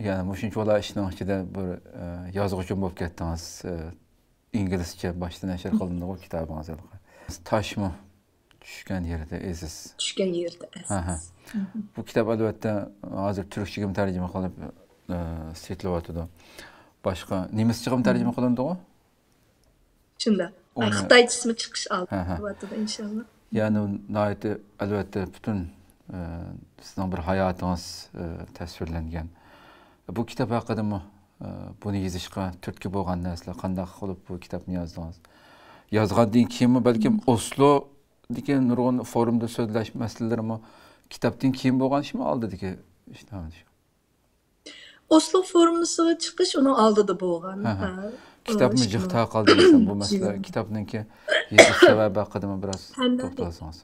Yani mushunchalar ishning ichida bir yozuvchi bo'lib ketdingiz. İngilizce başta neşr qilindi o kitabınız. Taşmı tushgan yerda aziz. Tushgan yerda aziz. Bu kitap albatta hozir turkchaga tarjima qilib setilyapti. Boshqa nemischaga tarjima qilindi-ku? Shunda. Xitoychasimi chiqish oldi inshaalloh. Yani nayeti albatta bütün sizning bir hayotingiz tasvirlangan. Bu kitap haqida buni yozishga turtki bo'lgan narsalar qanday qilib bu kitobni yozdingiz? Yozgandan keyin balkim Oslo degan nurg'un forumda so'zlash masalalarimi kitobdan keyin bo'lgan ishmi oldidagi ishlar? Oslo forumusiga chiqish uning oldida bo'lgan. Kitobni jiqta qoldi desam bu masala kitobninki yozish sababi haqida biroz to'xtalsangiz.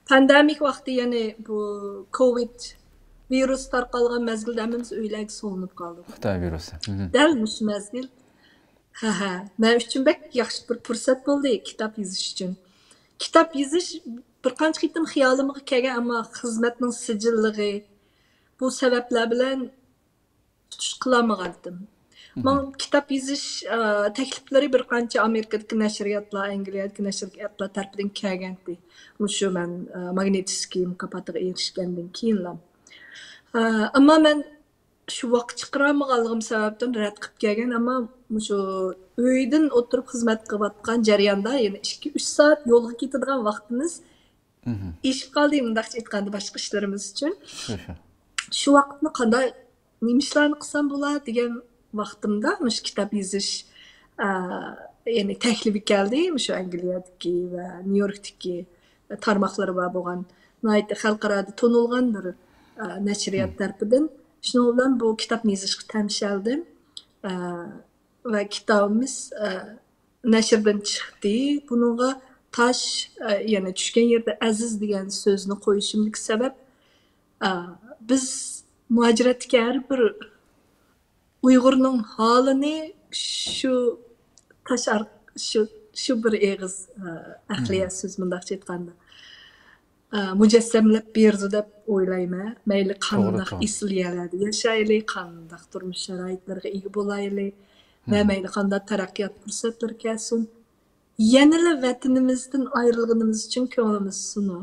Pandemik vaqti ya'ni bu Covid virus tarqalgan mezgilde hemimiz öyleydi soğunup kaldık. Xitoy virusi. Delmiş mezgil. Men üçün bek yaxşı bir fırsat oldu kitap yazış için. Kitap yazış bir qancha qitim xiyolimga kelgan ammo xizmatning sijilligi bu sabablar bilan tutish qilolmagandim. Men kitap yazış takliflari bir qancha Amerikadagi nashriyotlar, Angliyadagi nashriyotlar tarafidan kelgandi. Shu men Magnitsky mukofotiga erishgandan keyinlam. Ama ben şu vaqt chiqarolmaganligim sababdan rad qilib kelgan, ammo shu uydan o'tirib xizmat qilayotgan jarayonda yana 2-3 soat yo'lga ketadigan vaqtimiz ishib qoldi, mundaqcha aytganda boshqa ishlarimiz uchun. Shu vaqtni qanday nima ishlarni qilsam bo'ladi degan vaqtimda shu kitob yozish ya'ni taklifi keldi, shu Angliyadagi va Nyu-Yorkdagi tarmoqlari bor bo'lgan, xalqaro tanilgan bir nashriyat tarafidan shuning bilan bu kitobni yozishga tamshaldim va kitobimiz nashrdan chiqdi. Bunga tash yana tushgan yerda aziz degan so'zni qo'yishimlik sabab biz muhojiratga har bir Uyg'urning holini shu tash shu bir eg'iz aqliya so'z mundaqcha aytganda mujassamlab berdi deb o'ylayman. Mayli qandoq isl yerlarda yashaylik, qandoq turmush sharoitlariga ega bo'laylik va mayli qanday taraqqiyot fursatlari kelsin. Yanada vatanimizdan ayrilganimiz uchun ko'nglimiz suni.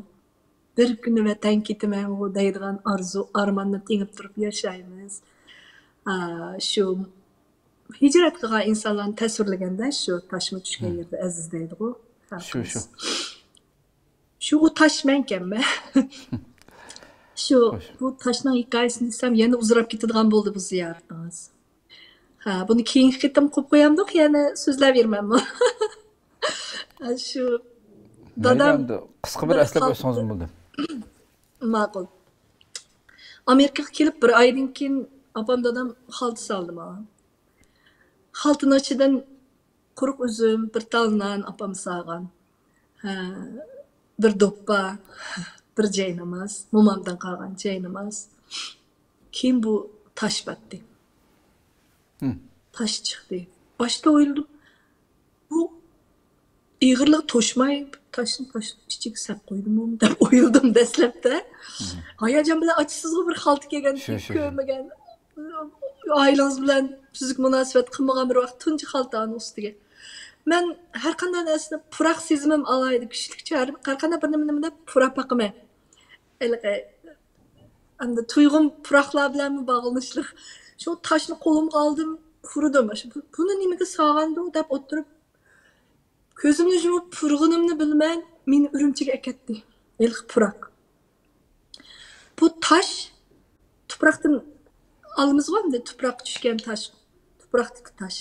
Bir kuni vatan ketaman deydigan arzu, armonni tengib turib yashaymiz. Shu hijrat qilgan insonlarni tasvirlaganda shu tashma tushgan yerda aziz deydi-ku. Shu. Şu taş menkenme. Şu bu taşның hikayesini desem yana uzarıp ketadigan bo'ldi bu ziyoratimiz. Bunu keyingi qitim qilib qo'yamdik, yana so'zlab bermanmi? Shu dadam qisqa bir aslab o'tsangiz bo'ldi. Ma'qul. Amerikaga kelib bir oydan keyin opam dadam xalta soldi menga. Xaltaning ichidan quruq uzum, bir talnan opam solgan. Bir doppa, bir jaynamaz, momamdan qolgan jaynamaz. Keyin bu taş batdi. Taş chiqdi. Başta o'yladim, bu ig'irlik to'shmay taşni ichiga sap qo'ydim deb o'yladim dastlabda. Hayajon bilan ochsizga bir xalta kelgan, ko'rmagan. Ailangiz bilan tuzuk munosabat qilmagan bir vaqt tunji xaltaning ustiga. Men har qanday narsani puraq sezimim alaydi, kuchlik chiqarib, har qanday bir nimani puraq baqaman. Endi tuyg'um puraqlar bilan bog'lanishli. Shu toshni qo'limga oldim, purdim. Buni nimaga solgandi deb o'tirib, ko'zimni yumib purg'inimni bilmay, meni Urumchiga akatdi. Puraq. Bu tosh tuproqdan olamizmi? Tuproq tushgan tosh. Tuproqdagi tosh.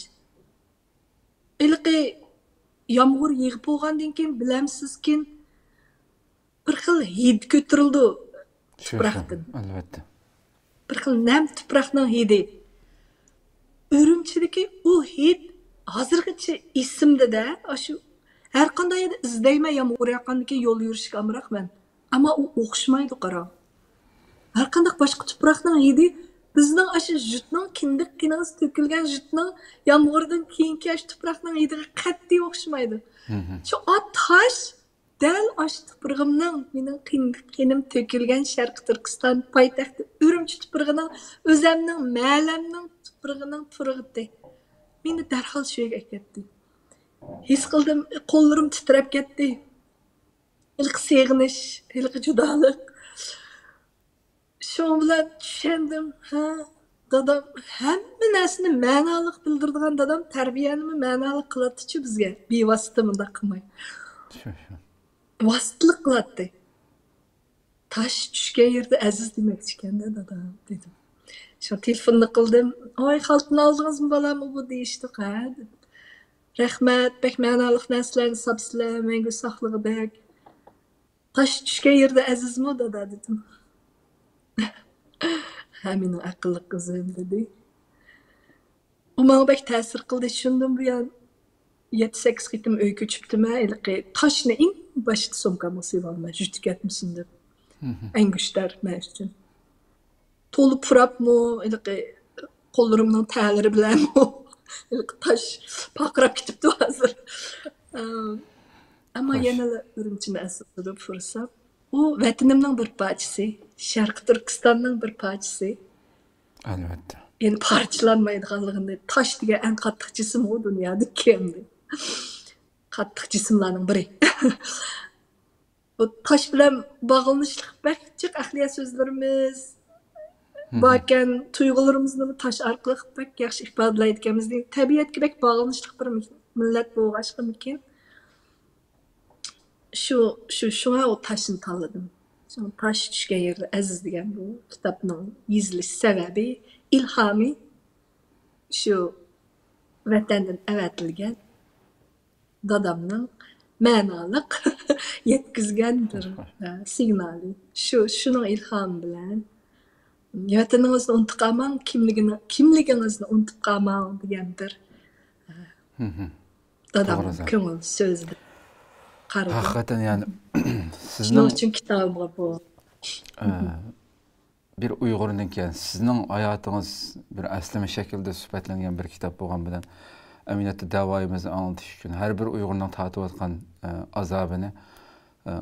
Yağmur yığıp bo'lgandan keyin bilamsizki bir xil hid ko'tarildi tuproqdan. Albatta. Bir xil nam tuproqning hidi. Urumchidagi u hid hozirgacha esimda-da, shu har qanday izlayman yağmur yaqandan keyin yo'l yurishga amroqman. Ammo u o'xshamaydi qara. Har qanday boshqa tuproqning hidi bizning aşı jutning kindiq kinaz to'kilgan jutning yağmurdan keyingi tuproqning hidiga qat'iy o'xshamaydi. Shu tash dal aş tuprağımның mening qinim tökülgen Şərqi Türkistan paytaxtı Ürümçi tuprağının özəmning mələmning tuprağının turğıdı. Meni dərhal şöyle ketdi. His qildim, qo'llarim titrab ketdi. İlk sevginiş, ilk judalık. Şu bilan tushundim, ha, dadam hamma narsani ma'noliq bildiradigan dadam tarbiyani ma'noliq qiladi-chi bizga, bevosita bunday qilmay. Vositalik qiladi. Taş tushgan yerda aziz demoqchi ekanda dadam dedim. Şu telefonni qildim. Oy, xaltini oldingizmi bolam bu deyishdi, ha. Rahmat, bek ma'noliq narsalarni sabsizlar, menga saqlig'i bek. Taş tushgan yerda azizmi dada dedim. Ha, mening aqlli qizim dedi. U menga bek ta'sir qildi, tushundim bu yan 7-8 qitim uy ko'chibdimi, ilqi toshni eng boshida sumkamga silib olmay, juda ketmisin deb. Angushtar men uchun. To'lib purabmi, ilqi qo'llarimning ta'lari bilanmi, ilqi tosh paqirab ketibdi hozir. Ammo yana Urumchini aslida fursat. U vatanimning bir parchasi, Sharq Turkistonning bir parchasi. Albatta. Yani parçalanmaydiganligini, taş degan en qattiq jism o dunyoda kimdi? Qattiq jismlarning biri. O taş bilan bog'lanishlik bakchiq ahliya so'zlarimiz barkan, tuyg'ularimizni taş orqali bak yaxshi ifodalaydiganmiz. Tabiatga bak bog'lanishlik bir millat bo'lg'ashqimikin. Şuna o taşını tanladım. Şu taş tushgan yerda aziz degan bu kitobning yozilish sababi, ilhomi shu vatandan avatilgan dadamning ma'noliq yetkazgan bir signali. Shuning ilhomi bilan vataningizni unutib qolmang, kimligingizni unutib qolmang degan bir dadamning ko'ngil so'zi. Hakikaten yani sizin için kitabım bu. Bir Uygur'un yani sizin hayatınız bir aslama şekilde sübetlengen bir kitap olgan bilen eminette davayımızı anlatış için her bir Uygur'un tatip etken azabını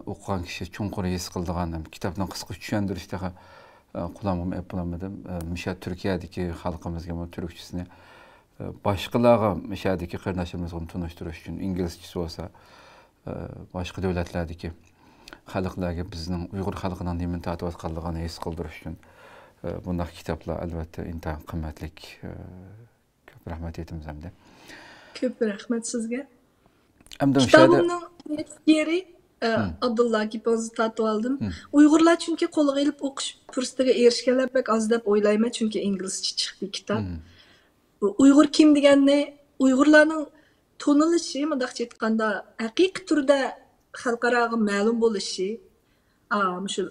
okuyan kişi çunkuru his kıldıgan kitaptan kısa düşündürüşte kullanmamı yapılamadım. Mişa Türkiye'deki halkımızga bu Türkçesini başkalarına Mişa'daki kardeşlerimizle tanıştırış için İngilizcesi olsa başka devletlerdeki halklarga bizning Uyg'ur xalqining nimani tatib atganligini his qildirish uchun bunday kitoblar albatta intayin qimmatlik. Ko'p rahmat aytamiz hamda. Ko'p rahmat sizga. Hamda kitobimning yeri Abdullah Gipozni tatib oldim. Uyg'urlar chunki qo'lga ilib o'qish fursatiga erishganlar bak oz deb o'ylayman, chunki inglizcha chiqdi kitob. Uyg'ur kim deganni Uyg'urlarning tonilishi, mundaqcha aytganda, haqiqiy turda xalqaraga ma'lum bo'lishi, shu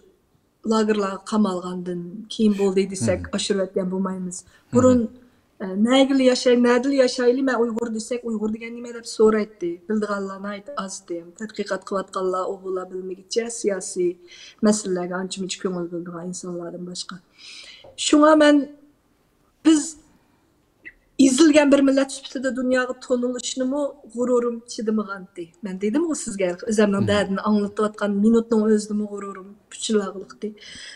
lagerlarga qamalgandan keyin bo'ldi desak, oshirib aytgan bo'lmaymiz. Burun nagil yashayli, men Uyg'ur desak, Uyg'ur degan nima deb so'raydi. Bildiganlarni aytib azdi. Tadqiqot qilayotganlar u bo'la bilmagicha siyosiy masalalarga ancha-muncha ko'ngil bildigan insonlardan boshqa. Shunga men biz izilgen bir millet süpütüde dünyada tonuluşumu gururum çidimigandı. Ben dedim o sizge özümden derdini anlatıp atkan minutun özlümü gururum bütçülağılıktı.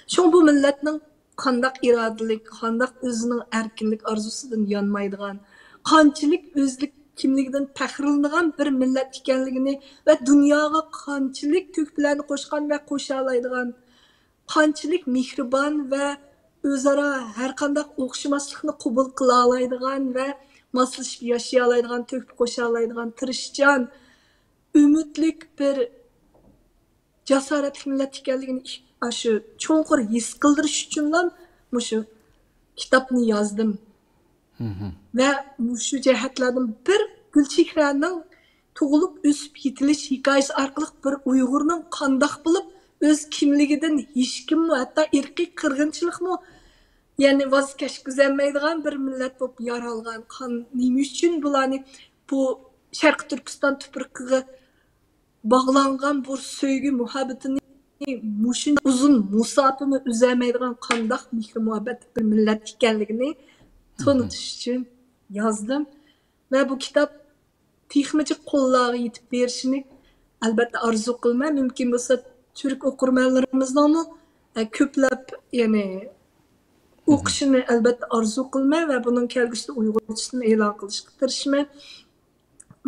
Şu bu milletin kandak iradilik, kandak özünün erkinlik arzusudan yanmaydıgan, kançilik özlük kimliginden pəxrilindiğen bir millet ikenligini ve dünyaya kançilik tökpülerini koşkan ve koşalaydıgan, kançilik mihriban ve özara her qandaq o'xshamaslikni qabul qila oladigan va moslashib yashay oladigan, to'kib qo'sha oladigan, tirishchan, umidlik bir jasoratli millat ekanligini shu cho'nqur his qildirish uchun ham shu kitobni yozdim. Va shu jihatlardan bir Gulchehraning tug'ilib o'sib yetilish hikoyasi orqali bir Uyg'urning qandaq bo'lib o'z kimligidan hech kim hatto irqiy qirg'inchilikmi yani voz kechgizolmaydigan bir millat bo'lib yaralgan. Nima uchun bularni bu Sharq Turkiston tuprog'iga bog'langan bu sevgi muhabbatini mushin uzun musafini uzolmaydigan qandaq mehr muhabbat bir millat ekanligini tanitish uchun yozdim. Va bu kitob texnik qo'llarga yetib berishini albatta arzu qilmay, mumkin bo'lsa Türk o'qirmanlarimizning ko'plab, ya'ni o'qishini albatta arzu qilmay va buning kelgusida Uyg'urchasini e'lon qilishga tirishmay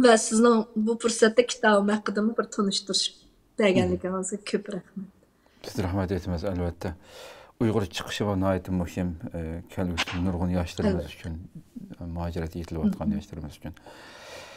va sizning bu fursatda kitobim haqida bir tanishtirib berganligingizga ko'p rahmat. Siz rahmat etmez albatta. Uyg'ur chiqishi va nihoyatda muhim kelgusi nurg'un yoshlarimiz uchun, muhojiratga yetilayotgan yoshlarimiz uchun.